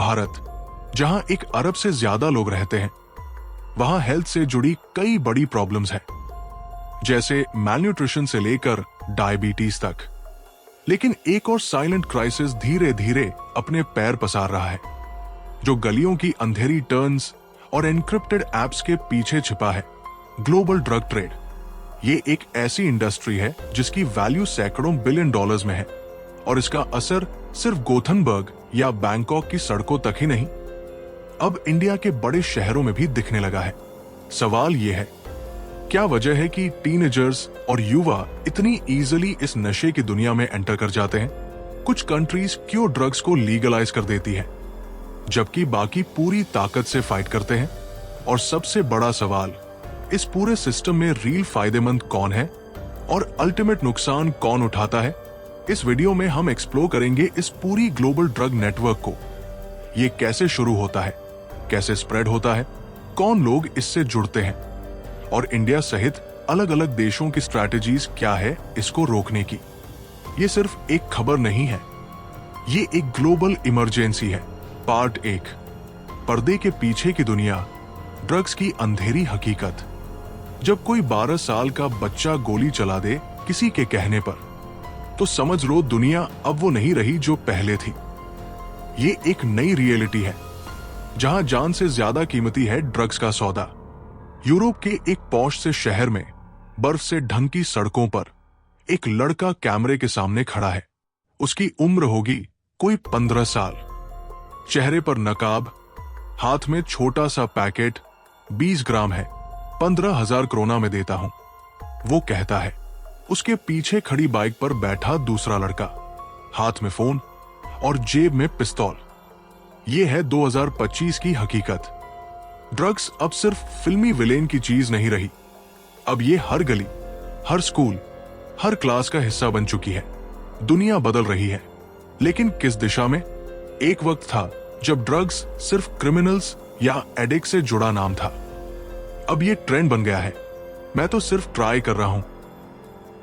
भारत, जहां 1 अरब से ज्यादा लोग रहते हैं, वहां हेल्थ से जुड़ी कई बड़ी प्रॉब्लम्स हैं, जैसे मैलन्यूट्रिशन से लेकर डायबिटीज तक। लेकिन एक और साइलेंट क्राइसिस धीरे धीरे अपने पैर पसार रहा है, जो गलियों की अंधेरी टर्न्स और एन्क्रिप्टेड एप्स के पीछे छिपा है। Global drug trade. ये एक ऐसी इंडस्ट्री है जिसकी वैल्यू सैकड़ों बिलियन डॉलर्स में है, और इसका असर सिर्फ गोथनबर्ग या बैंकॉक की सड़कों तक ही नहीं, अब इंडिया के बड़े शहरों में भी दिखने लगा है। सवाल यह है, क्या वजह है कि टीनेजर्स और युवा इतनी इजीली इस नशे की दुनिया में एंटर कर जाते हैं? कुछ कंट्रीज क्यों ड्रग्स को लीगलाइज कर देती है, जबकि बाकी पूरी ताकत से फाइट करते हैं? और सबसे बड़ा सवाल, इस पूरे सिस्टम में रियल फायदेमंद कौन है और अल्टीमेट नुकसान कौन उठाता है? इस वीडियो में हम एक्सप्लोर करेंगे इस पूरी ग्लोबल ड्रग नेटवर्क को। ये कैसे शुरू होता है, कैसे स्प्रेड होता है, कौन लोग इससे जुड़ते हैं, और इंडिया सहित अलग अलग देशों की स्ट्रैटेजीज क्या है इसको रोकने की। ये सिर्फ एक खबर नहीं है, ये एक ग्लोबल इमरजेंसी है। पार्ट 1, पर्दे के पीछे की दुनिया, ड्रग्स की अंधेरी हकीकत। जब कोई 12 साल का बच्चा गोली चला दे किसी के कहने पर, तो समझ लो दुनिया अब वो नहीं रही जो पहले थी। ये एक नई रियलिटी है, जहां जान से ज्यादा कीमती है ड्रग्स का सौदा। यूरोप के एक पॉश से शहर में बर्फ से ढंकी सड़कों पर एक लड़का कैमरे के सामने खड़ा है। उसकी उम्र होगी कोई 15 साल। चेहरे पर नकाब, हाथ में छोटा सा पैकेट, 20 ग्राम है, 15,000 क्रोना में देता हूं। वो कहता है। उसके पीछे खड़ी बाइक पर बैठा दूसरा लड़का, हाथ में फोन और जेब में पिस्तौल। ये है 2025 की हकीकत। ड्रग्स अब सिर्फ फिल्मी विलेन की चीज नहीं रही, अब ये हर गली, हर स्कूल, हर क्लास का हिस्सा बन चुकी है। दुनिया बदल रही है, लेकिन किस दिशा में? एक वक्त था जब ड्रग्स सिर्फ क्रिमिनल्स या एडिक्ट से जुड़ा नाम था। अब ये ट्रेंड बन गया है, मैं तो सिर्फ ट्राई कर रहा हूं।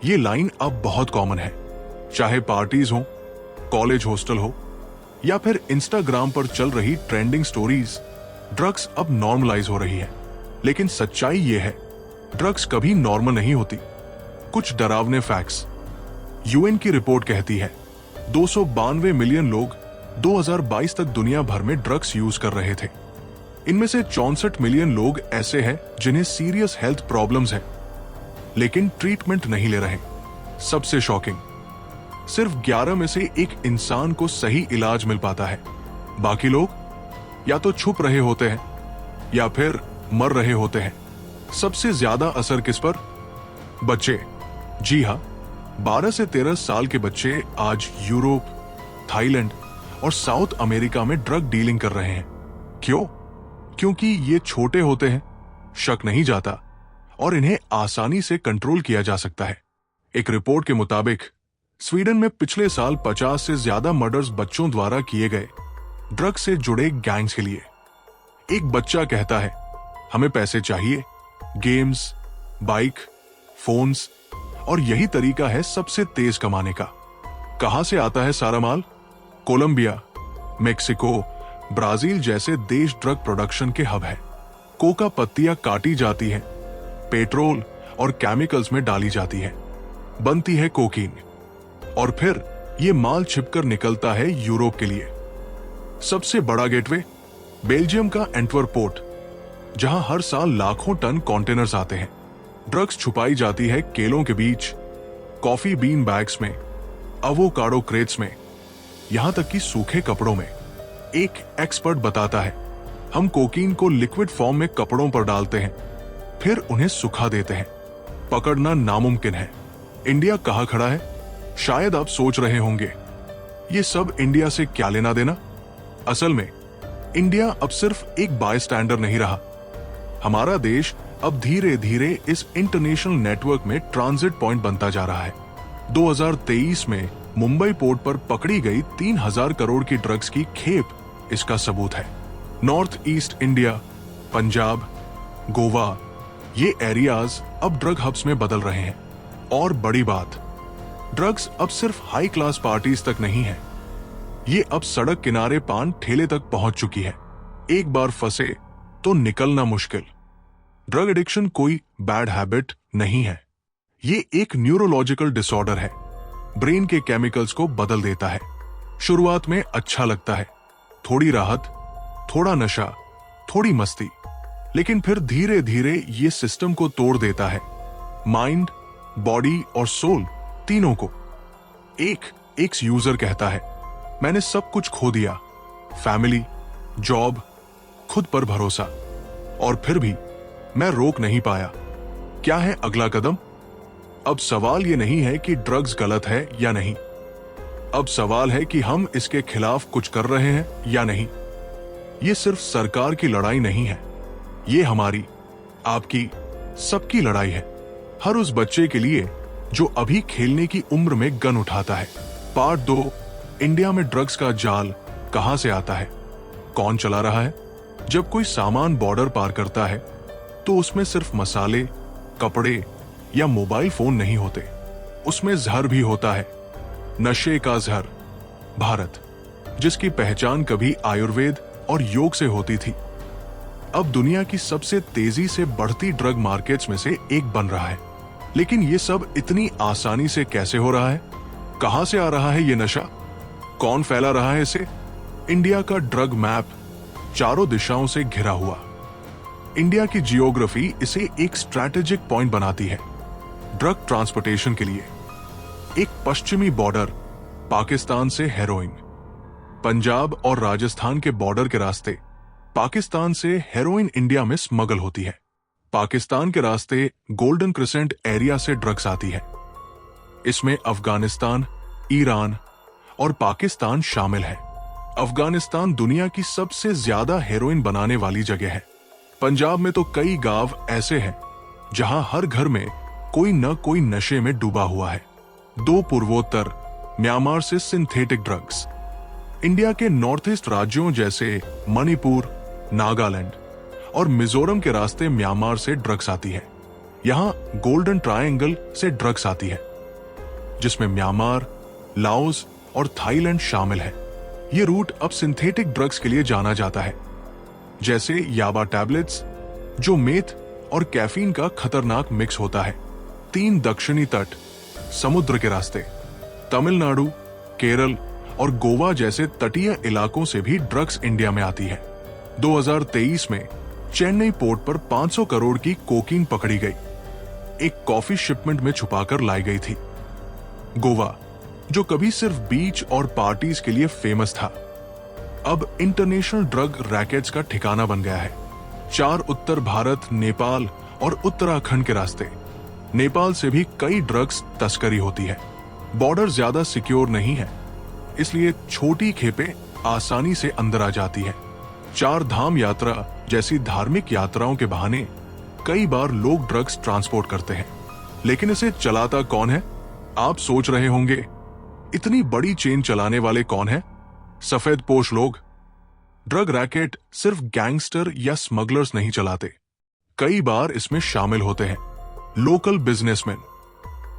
ये लाइन अब बहुत कॉमन है, चाहे पार्टीज हो, कॉलेज हॉस्टल हो, या फिर इंस्टाग्राम पर चल रही ट्रेंडिंग स्टोरीज। ड्रग्स अब नॉर्मलाइज हो रही है। लेकिन सच्चाई ये है, ड्रग्स कभी नॉर्मल नहीं होती। कुछ डरावने फैक्ट्स। यूएन की रिपोर्ट कहती है 292 मिलियन लोग 2022 तक दुनिया भर में ड्रग्स यूज कर रहे थे। इनमें से 64 मिलियन लोग ऐसे हैं जिन्हें सीरियस हेल्थ प्रॉब्लम्स हैं, लेकिन ट्रीटमेंट नहीं ले रहे। सबसे शॉकिंग, सिर्फ 11 में से 1 इंसान को सही इलाज मिल पाता है। बाकी लोग या तो छुप रहे होते हैं या फिर मर रहे होते हैं। सबसे ज्यादा असर किस पर? बच्चे। जी हां, 12 से 13 साल के बच्चे आज यूरोप, थाईलैंड और साउथ अमेरिका में ड्रग डीलिंग कर रहे हैं। क्यों? क्योंकि ये छोटे होते हैं, शक नहीं जाता, और इन्हें आसानी से कंट्रोल किया जा सकता है। एक रिपोर्ट के मुताबिक स्वीडन में पिछले साल 50 से ज्यादा मर्डर्स बच्चों द्वारा किए गए ड्रग से जुड़े गैंग्स के लिए। एक बच्चा कहता है, हमें पैसे चाहिए, गेम्स, बाइक, फोन्स, और यही तरीका है सबसे तेज कमाने का। कहां से आता है सारा माल? कोलंबिया, मेक्सिको, ब्राजील जैसे देश ड्रग प्रोडक्शन के हब है। कोका पत्तियां काटी जाती हैं, पेट्रोल और केमिकल्स में डाली जाती है, बनती है कोकीन, और फिर ये माल छिपकर निकलता है यूरोप के लिए। सबसे बड़ा गेटवे बेल्जियम का एंटवर्प पोर्ट, जहां हर साल लाखों टन कंटेनर्स आते हैं। ड्रग्स छुपाई जाती है केलों के बीच, कॉफी बीन बैग्स में, अवोकाडो क्रेट्स में, यहां तक कि सूखे कपड़ों में। एक एक्सपर्ट बताता है, हम कोकीन को लिक्विड फॉर्म में कपड़ों पर डालते हैं, फिर उन्हें सुखा देते हैं। पकड़ना नामुमकिन है। इंडिया कहां खड़ा है? शायद आप सोच रहे होंगे, ये सब इंडिया से क्या लेना देना? असल में इंडिया अब सिर्फ एक बायस्टैंडर नहीं रहा। हमारा देश अब धीरे धीरे इस इंटरनेशनल नेटवर्क में ट्रांजिट पॉइंट बनता जा रहा है। 2023 में मुंबई पोर्ट पर पकड़ी गई 3000 करोड़ की ड्रग्स की खेप इसका सबूत है। North east India, Punjab, Goa, ये एरियाज अब ड्रग हब्स में बदल रहे हैं। और बड़ी बात, ड्रग्स अब सिर्फ हाई क्लास पार्टीज तक नहीं है, ये अब सड़क किनारे पान ठेले तक पहुंच चुकी है। एक बार फंसे तो निकलना मुश्किल। ड्रग एडिक्शन कोई बैड हैबिट नहीं है, ये एक न्यूरोलॉजिकल डिसऑर्डर है। ब्रेन के केमिकल्स को बदल देता है। शुरुआत में अच्छा लगता है, थोड़ी राहत, थोड़ा नशा, थोड़ी मस्ती, लेकिन फिर धीरे धीरे ये सिस्टम को तोड़ देता है, माइंड, बॉडी और सोल तीनों को। एक एक्स यूजर कहता है, मैंने सब कुछ खो दिया, फैमिली, जॉब, खुद पर भरोसा, और फिर भी मैं रोक नहीं पाया। क्या है अगला कदम? अब सवाल ये नहीं है कि ड्रग्स गलत है या नहीं, अब सवाल है कि हम इसके खिलाफ कुछ कर रहे हैं या नहीं। ये सिर्फ सरकार की लड़ाई नहीं है, ये हमारी, आपकी, सबकी लड़ाई है। हर उस बच्चे के लिए जो अभी खेलने की उम्र में गन उठाता है। पार्ट 2, इंडिया में ड्रग्स का जाल कहां से आता है, कौन चला रहा है? जब कोई सामान बॉर्डर पार करता है तो उसमें सिर्फ मसाले, कपड़े या मोबाइल फोन नहीं होते, उसमें जहर भी होता है। नशे का जहर। भारत, जिसकी पहचान कभी आयुर्वेद और योग से होती थी, अब दुनिया की सबसे तेजी से बढ़ती ड्रग मार्केट्स में से एक बन रहा है। लेकिन ये सब इतनी आसानी से कैसे हो रहा है? कहां से आ रहा है ये नशा? कौन फैला रहा है इसे? इंडिया का ड्रग मैप चारों दिशाओं से घिरा हुआ। इंडिया की जियोग्राफी इसे एक स्ट्रैटेजिक पॉइंट बनाती है ड्रग ट्रांसपोर्टेशन के लिए। एक पश्चिमी बॉर्डर, पाकिस्तान से हेरोइन, पंजाब और राजस्थान के बॉर्डर के रास्ते पाकिस्तान से हेरोइन इंडिया में स्मगल होती है। पाकिस्तान के रास्ते गोल्डन क्रिसेंट एरिया से ड्रग्स आती है। इसमें अफगानिस्तान, ईरान और पाकिस्तान शामिल है। अफगानिस्तान दुनिया की सबसे ज्यादा हेरोइन बनाने वाली जगह है। पंजाब में तो कई गांव ऐसे हैं जहां हर घर में कोई न कोई नशे में डूबा हुआ है। 2 पूर्वोत्तर, म्यांमार से सिंथेटिक ड्रग्स। इंडिया के नॉर्थ ईस्ट राज्यों जैसे मणिपुर, नागालैंड और मिजोरम के रास्ते म्यांमार से ड्रग्स आती है। यहां गोल्डन ट्रायंगल से ड्रग्स आती है, जिसमें म्यांमार, लाओस और थाईलैंड शामिल है। ये रूट अब सिंथेटिक ड्रग्स के लिए जाना जाता है, जैसे याबा टैबलेट्स, जो मेथ और कैफीन का खतरनाक मिक्स होता है। 3 दक्षिणी तट, समुद्र के रास्ते, तमिलनाडु, केरल और गोवा जैसे तटीय इलाकों से भी ड्रग्स इंडिया में आती है। 2023 में चेन्नई पोर्ट पर 500 करोड़ की कोकीन पकड़ी गई, एक कॉफी शिपमेंट में छुपाकर लाई गई थी। गोवा, जो कभी सिर्फ बीच और पार्टीज के लिए फेमस था, अब इंटरनेशनल ड्रग रैकेट्स का ठिकाना बन गया है। 4 उत्तर भारत, नेपाल और उत्तराखंड के रास्ते, नेपाल से भी कई ड्रग्स तस्करी होती है। बॉर्डर ज्यादा सिक्योर नहीं है, इसलिए छोटी खेपें आसानी से अंदर आ जाती है। 4 धाम यात्रा जैसी धार्मिक यात्राओं के बहाने कई बार लोग ड्रग्स ट्रांसपोर्ट करते हैं। लेकिन इसे चलाता कौन है? आप सोच रहे होंगे, इतनी बड़ी चेन चलाने वाले कौन है? सफेद पोश लोग। ड्रग रैकेट सिर्फ गैंगस्टर या स्मगलर्स नहीं चलाते, कई बार इसमें शामिल होते हैं लोकल बिजनेसमैन,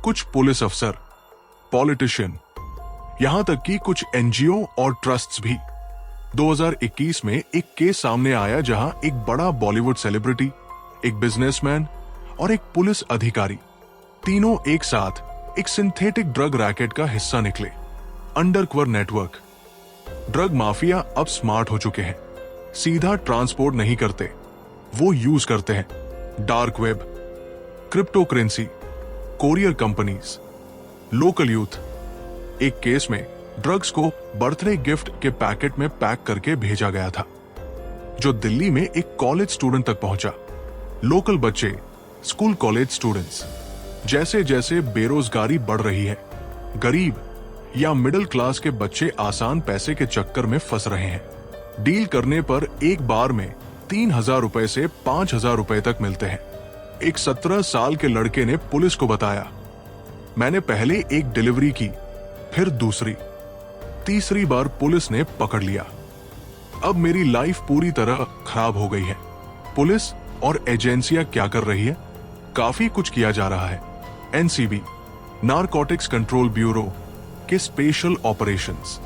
कुछ पुलिस अफसर, पॉलिटिशियन, यहां तक कि कुछ एनजीओ और ट्रस्ट्स भी। 2021 में एक केस सामने आया जहां एक बड़ा बॉलीवुड सेलिब्रिटी, एक बिजनेसमैन और एक पुलिस अधिकारी, तीनों एक साथ एक सिंथेटिक ड्रग रैकेट का हिस्सा निकले। Undercover network. ड्रग माफिया अब स्मार्ट हो चुके हैं, सीधा ट्रांसपोर्ट नहीं करते, वो यूज करते हैं dark web, crypto currency, courier companies, local youth. एक केस में ड्रग्स को बर्थडे गिफ्ट के पैकेट में पैक करके भेजा गया था, जो दिल्ली में एक कॉलेज स्टूडेंट तक पहुंचा। लोकल बच्चे, स्कूल कॉलेज स्टूडेंट्स। जैसे जैसे बेरोजगारी बढ़ रही है, गरीब या मिडिल क्लास के बच्चे आसान पैसे के चक्कर में फंस रहे हैं। डील करने पर एक बार में 3,000 रुपए से 5,000 रुपए तक मिलते हैं। एक 17 साल के लड़के ने पुलिस को बताया, मैंने पहले एक डिलीवरी की, फिर दूसरी, तीसरी बार पुलिस ने पकड़ लिया। अब मेरी लाइफ पूरी तरह खराब हो गई है। पुलिस और एजेंसियां क्या कर रही है? काफी कुछ किया जा रहा है। एनसीबी, नारकोटिक्स कंट्रोल ब्यूरो के स्पेशल ऑपरेशंस,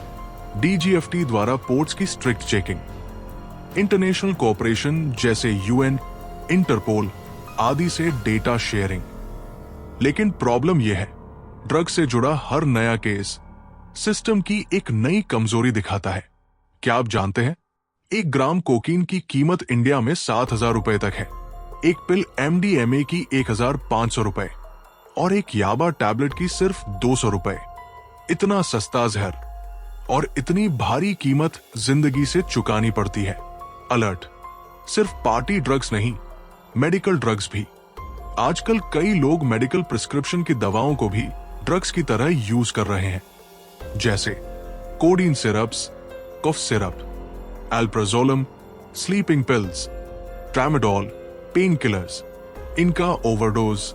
DGFT द्वारा पोर्ट्स की स्ट्रिक्ट चेकिंग, इंटरनेशनल कोऑपरेशन जैसे UN, इंटरपोल आदि से डेटा शेयरिंग। लेकिन प्रॉब्लम यह है, ड्रग से जुड़ा हर नया केस सिस्टम की एक नई कमजोरी दिखाता है। क्या आप जानते हैं, 1 ग्राम कोकीन की कीमत इंडिया में 7,000 रुपए तक है, एक पिल MDMA की 1,500 रुपए और एक याबा टैबलेट की सिर्फ 200 रुपए। इतना सस्ता जहर और इतनी भारी कीमत जिंदगी से चुकानी पड़ती है। अलर्ट, सिर्फ पार्टी ड्रग्स नहीं, मेडिकल ड्रग्स भी। आजकल कई लोग मेडिकल प्रिस्क्रिप्शन की दवाओं को भी ड्रग्स की तरह यूज कर रहे हैं, जैसे codeine syrups, cough syrup, alprazolam, sleeping pills, tramadol, pain killers. इनका ओवरडोज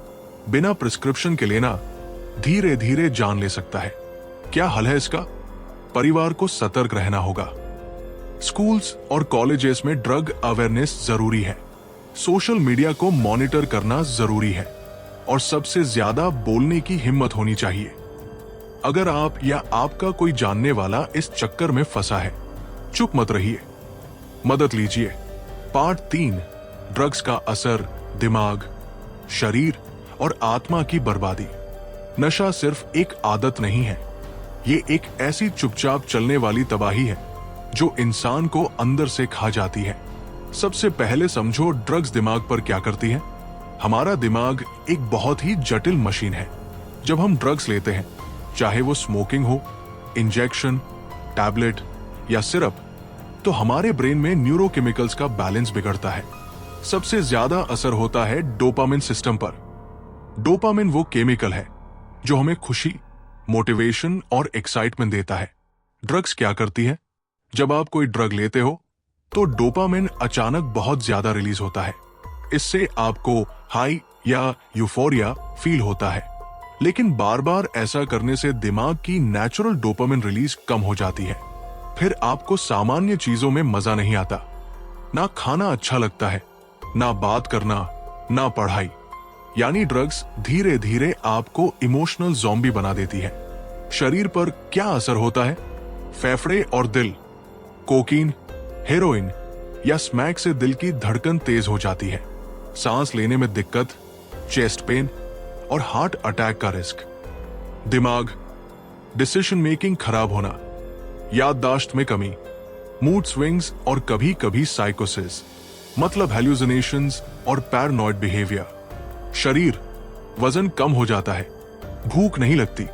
बिना प्रिस्क्रिप्शन के लेना धीरे धीरे जान ले सकता है। क्या हल है इसका? परिवार को सतर्क रहना होगा। स्कूल्स और कॉलेजेस में ड्रग अवेयरनेस जरूरी है, सोशल मीडिया को मॉनिटर करना जरूरी है और सबसे ज्यादा बोलने की हिम्मत होनी चाहिए। अगर आप या आपका कोई जानने वाला इस चक्कर में फंसा है, चुप मत रहिए, मदद लीजिए। पार्ट 3, ड्रग्स का असर, दिमाग, शरीर और आत्मा की बर्बादी। नशा सिर्फ एक आदत नहीं है, ये एक ऐसी चुपचाप चलने वाली तबाही है जो इंसान को अंदर से खा जाती है। सबसे पहले समझो ड्रग्स दिमाग पर क्या करती है। हमारा दिमाग एक बहुत ही जटिल मशीन है। जब हम ड्रग्स लेते हैं, चाहे वो स्मोकिंग हो, इंजेक्शन, टैबलेट या सिरप, तो हमारे ब्रेन में न्यूरोकेमिकल्स का बैलेंस बिगड़ता है। सबसे ज्यादा असर होता है डोपामिन सिस्टम पर। डोपामिन वो केमिकल है जो हमें खुशी, मोटिवेशन और एक्साइटमेंट देता है। ड्रग्स क्या करती है? जब आप कोई ड्रग लेते हो तो डोपामिन अचानक बहुत ज्यादा रिलीज होता है। इससे आपको हाई या यूफोरिया फील होता है, लेकिन बार बार ऐसा करने से दिमाग की नेचुरल डोपामिन रिलीज कम हो जाती है। फिर आपको सामान्य चीजों में मजा नहीं आता, ना खाना अच्छा लगता है, ना बात करना, ना पढ़ाई। यानी ड्रग्स धीरे धीरे आपको इमोशनल ज़ॉम्बी बना देती है। शरीर पर क्या असर होता है? फेफड़े और दिल। कोकीन, हेरोइन या स्मैक से दिल की धड़कन तेज हो जाती है, सांस लेने में दिक्कत, चेस्ट पेन और हार्ट अटैक का रिस्क। दिमाग, डिसीजन मेकिंग खराब होना, याददाश्त में कमी, मूड स्विंग्स और कभी कभी साइकोसिस मतलब हेल्यूसिनेशंस और पैरानॉइड बिहेवियर। शरीर, वजन कम हो जाता है, भूख नहीं लगती,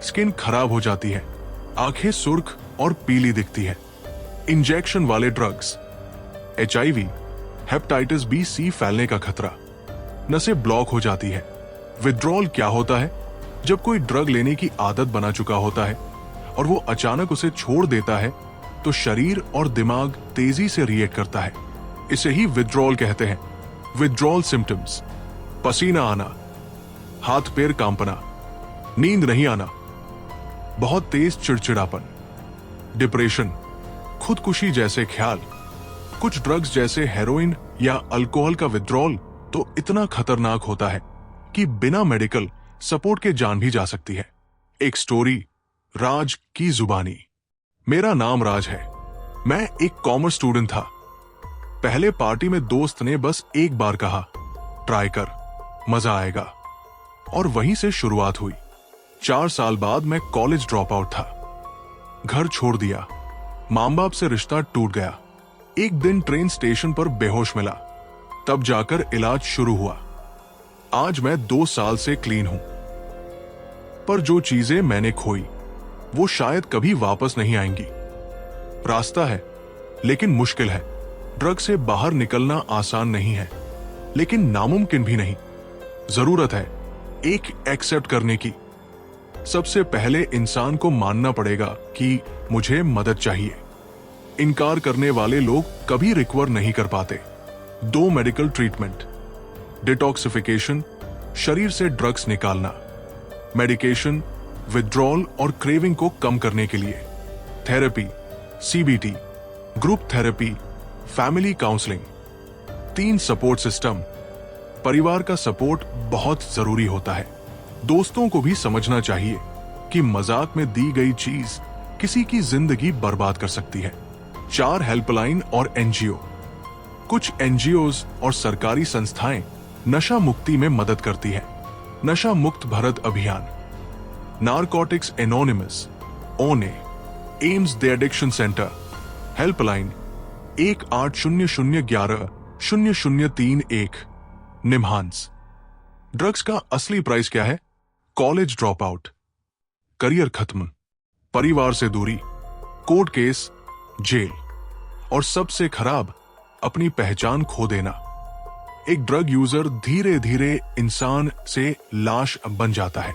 स्किन खराब हो जाती है, आंखें सुर्ख और पीली दिखती है। इंजेक्शन वाले ड्रग्स, HIV, हेपेटाइटिस B-C फैलने का खतरा, नसें ब्लॉक हो जाती है। विथड्रॉल क्या होता है? जब कोई ड्रग लेने की आदत बना चुका होता है और वो अचानक उसे छोड़ देता है तो शरीर और दिमाग तेजी से रिएक्ट करता है। इसे ही विथड्रॉल कहते हैं। विथड्रॉल सिम्टम्स: पसीना आना, हाथ पैर कांपना, नींद नहीं आना, बहुत तेज चिड़चिड़ापन, डिप्रेशन, खुदकुशी जैसे ख्याल। कुछ ड्रग्स जैसे हेरोइन या अल्कोहल का विथड्रॉल तो इतना खतरनाक होता है कि बिना मेडिकल सपोर्ट के जान भी जा सकती है। एक स्टोरी, राज की जुबानी। मेरा नाम राज है। मैं एक कॉमर्स स्टूडेंट था। पहले पार्टी में दोस्त ने बस एक बार कहा, ट्राई कर, मजा आएगा, और वहीं से शुरुआत हुई। 4 साल बाद मैं कॉलेज ड्रॉप आउट था, घर छोड़ दिया, मां बाप से रिश्ता टूट गया। एक दिन ट्रेन स्टेशन पर बेहोश मिला, तब जाकर इलाज शुरू हुआ। आज मैं 2 साल से क्लीन हूं। पर जो चीजें मैंने खोई वो शायद कभी वापस नहीं आएंगी। रास्ता है लेकिन मुश्किल है। ड्रग से बाहर निकलना आसान नहीं है, लेकिन नामुमकिन भी नहीं। जरूरत है एक एक्सेप्ट करने की। सबसे पहले इंसान को मानना पड़ेगा कि मुझे मदद चाहिए। इनकार करने वाले लोग कभी रिकवर नहीं कर पाते। 2 मेडिकल ट्रीटमेंट: डिटॉक्सिफिकेशन, शरीर से ड्रग्स निकालना; मेडिकेशन, विथड्रॉल और क्रेविंग को कम करने के लिए; therapy, CBT, group therapy, family counselling; 3 support system. परिवार का सपोर्ट बहुत जरूरी होता है। दोस्तों को भी समझना चाहिए कि मजाक में दी गई चीज किसी की जिंदगी बर्बाद कर सकती है। 4 हेल्पलाइन और एनजीओ। कुछ एनजीओज और सरकारी संस्थाएं नशा मुक्ति में मदद करती हैं। नशा मुक्त भारत अभियान, narcotics anonymous, one, AIIMS the addiction centre, helpline 1800110031, निम्हांस। Drugs का असली प्राइस क्या है? कॉलेज ड्रॉप आउट, करियर खत्म, परिवार से दूरी, कोर्ट केस, जेल और सबसे खराब अपनी पहचान खो देना। एक ड्रग यूजर धीरे धीरे इंसान से लाश बन जाता है,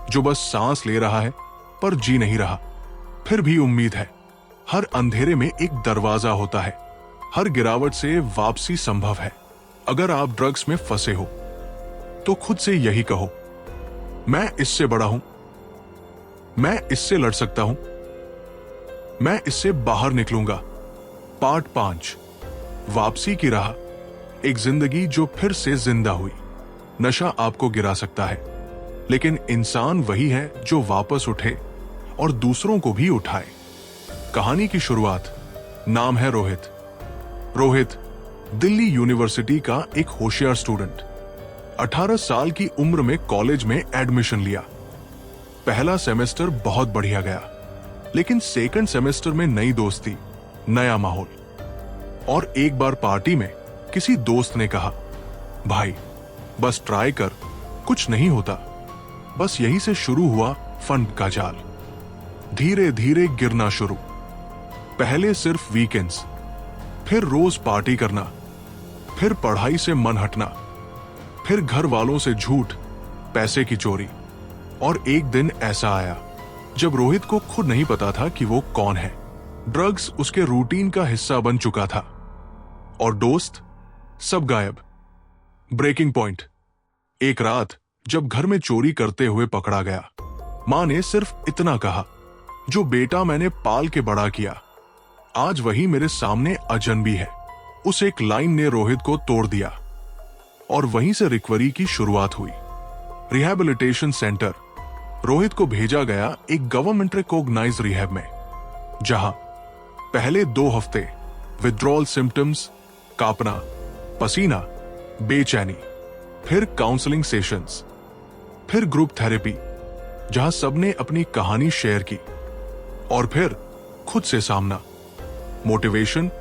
जो बस सांस ले रहा है पर जी नहीं रहा। फिर भी उम्मीद है। हर अंधेरे में एक दरवाजा होता है, हर गिरावट से वापसी संभव है। अगर आप ड्रग्स में फंसे हो तो खुद से यही कहो, मैं इससे बड़ा हूं, मैं इससे लड़ सकता हूं, मैं इससे बाहर निकलूंगा। पार्ट 5, वापसी की राह। एक जिंदगी जो फिर से जिंदा हुई। नशा आपको गिरा सकता है, लेकिन इंसान वही है जो वापस उठे और दूसरों को भी उठाए। कहानी की शुरुआत। नाम है रोहित। रोहित दिल्ली यूनिवर्सिटी का एक होशियार स्टूडेंट। 18 साल की उम्र में कॉलेज में एडमिशन लिया। पहला सेमेस्टर बहुत बढ़िया गया, लेकिन सेकंड सेमेस्टर में नई दोस्ती, नया माहौल। और एक बार पार्टी में किसी दोस्त ने कहा, भाई बस ट्राई कर, कुछ नहीं होता। बस यही से शुरू हुआ फन का जाल। धीरे धीरे गिरना शुरू। पहले सिर्फ वीकेंड्स, फिर रोज पार्टी करना, फिर पढ़ाई से मन हटना, फिर घर वालों से झूठ, पैसे की चोरी। और एक दिन ऐसा आया जब रोहित को खुद नहीं पता था कि वो कौन है। ड्रग्स उसके रूटीन का हिस्सा बन चुका था और दोस्त सब गायब। Breaking point. एक रात जब घर में चोरी करते हुए पकड़ा गया, मां ने सिर्फ इतना कहा, जो बेटा मैंने पाल के बड़ा किया, आज वही मेरे सामने अजनबी है। उस एक लाइन ने रोहित को तोड़ दिया और वहीं से रिकवरी की शुरुआत हुई। Rehabilitation centre. रोहित को भेजा गया एक गवर्नमेंट रिकॉग्नाइज्ड रिहैब में, जहां पहले 2 हफ्ते विथड्रॉल सिम्टम्स, कांपना, पसीना, बेचैनी, फिर काउंसलिंग सेशंस, फिर ग्रुप थेरेपी जहां सबने अपनी कहानी शेयर की, और फिर खुद से सामना। मोटिवेशन।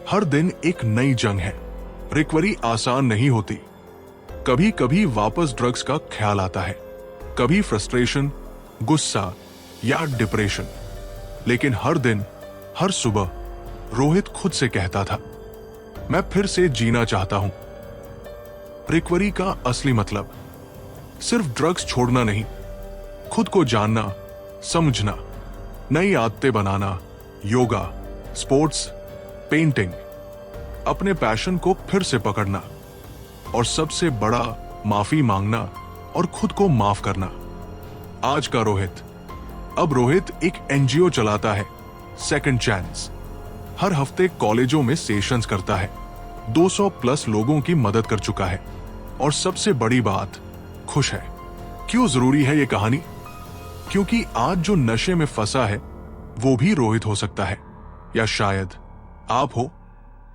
हर दिन एक नई जंग है। रिकवरी आसान नहीं होती। कभी कभी वापस ड्रग्स का ख्याल आता है, कभी फ्रस्ट्रेशन, गुस्सा या डिप्रेशन। लेकिन हर दिन, हर सुबह रोहित खुद से कहता था, मैं फिर से जीना चाहता हूं। रिकवरी का असली मतलब सिर्फ ड्रग्स छोड़ना नहीं, खुद को जानना, समझना, नई आदतें बनाना, योगा, स्पोर्ट्स, पेंटिंग, अपने पैशन को फिर से पकड़ना, और सबसे बड़ा माफी मांगना और खुद को माफ करना। आज का रोहित। अब रोहित एक एनजीओ चलाता है, सेकंड चांस। हर हफ्ते कॉलेजों में सेशंस करता है, 200 प्लस लोगों की मदद कर चुका है, और सबसे बड़ी बात, खुश है। क्यों जरूरी है ये कहानी? क्योंकि आज जो नशे में फंसा है वो भी रोहित हो सकता है, या शायद आप हो,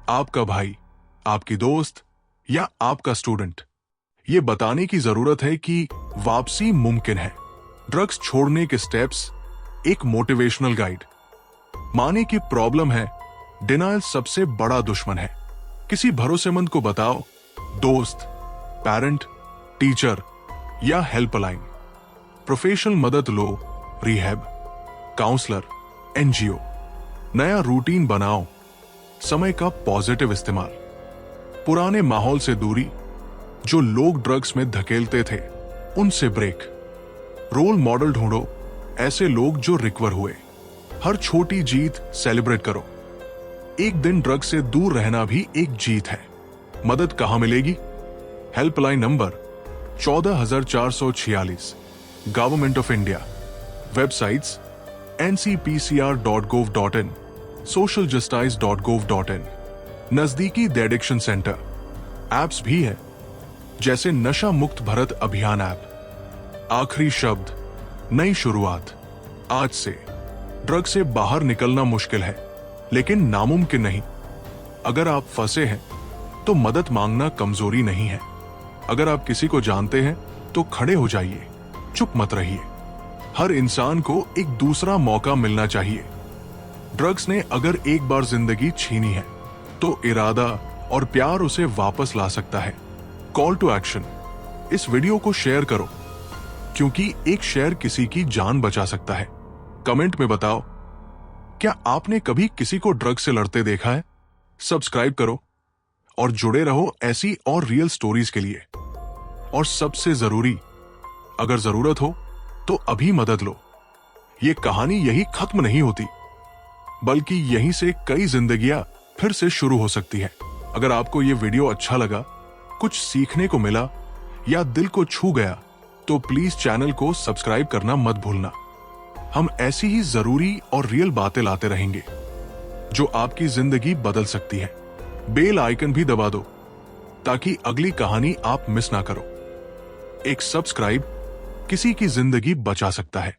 आपका भाई, आपकी दोस्त या आपका स्टूडेंट। ये बताने की जरूरत है कि वापसी मुमकिन है। ड्रग्स छोड़ने के स्टेप्स, एक मोटिवेशनल गाइड। माने की प्रॉब्लम है, डिनायल सबसे बड़ा दुश्मन है। किसी भरोसेमंद को बताओ, दोस्त, पेरेंट, टीचर या हेल्पलाइन। प्रोफेशनल मदद लो, रिहैब, काउंसलर, एनजीओ। नया रूटीन बनाओ, समय का पॉजिटिव इस्तेमाल। पुराने माहौल से दूरी, जो लोग ड्रग्स में धकेलते थे उनसे ब्रेक। रोल मॉडल ढूंढो, ऐसे लोग जो रिकवर हुए। हर छोटी जीत सेलिब्रेट करो। एक दिन ड्रग्स से दूर रहना भी एक जीत है। मदद कहां मिलेगी? Helpline number 14446, government of India. Websites ncpcr.gov.in, socialjustice.gov.in। नजदीकी द एडिक्शन सेंटर। एप्स भी है, जैसे नशा मुक्त भारत अभियान ऐप। आखिरी शब्द, नई शुरुआत। आज से ड्रग से बाहर निकलना मुश्किल है, लेकिन नामुमकिन नहीं। अगर आप फंसे हैं तो मदद मांगना कमजोरी नहीं है। अगर आप किसी को जानते हैं तो खड़े हो जाइए, चुप मत रहिए। हर इंसान को एक दूसरा मौका मिलना चाहिए। ड्रग्स ने अगर एक बार जिंदगी छीनी है तो इरादा और प्यार उसे वापस ला सकता है। कॉल टू एक्शन, इस वीडियो को शेयर करो, क्योंकि एक शेयर किसी की जान बचा सकता है। कमेंट में बताओ, क्या आपने कभी किसी को ड्रग से लड़ते देखा है? सब्सक्राइब करो और जुड़े रहो ऐसी और रियल स्टोरीज के लिए। और सबसे जरूरी, अगर जरूरत हो तो अभी मदद लो। ये कहानी यही खत्म नहीं होती, बल्कि यहीं से कई जिंदगियां फिर से शुरू हो सकती हैं। अगर आपको ये वीडियो अच्छा लगा, कुछ सीखने को मिला या दिल को छू गया, तो प्लीज चैनल को सब्सक्राइब करना मत भूलना। हम ऐसी ही जरूरी और रियल बातें लाते रहेंगे जो आपकी जिंदगी बदल सकती है। बेल आइकन भी दबा दो ताकि अगली कहानी आप मिस ना करो। एक सब्सक्राइब किसी की जिंदगी बचा सकता है।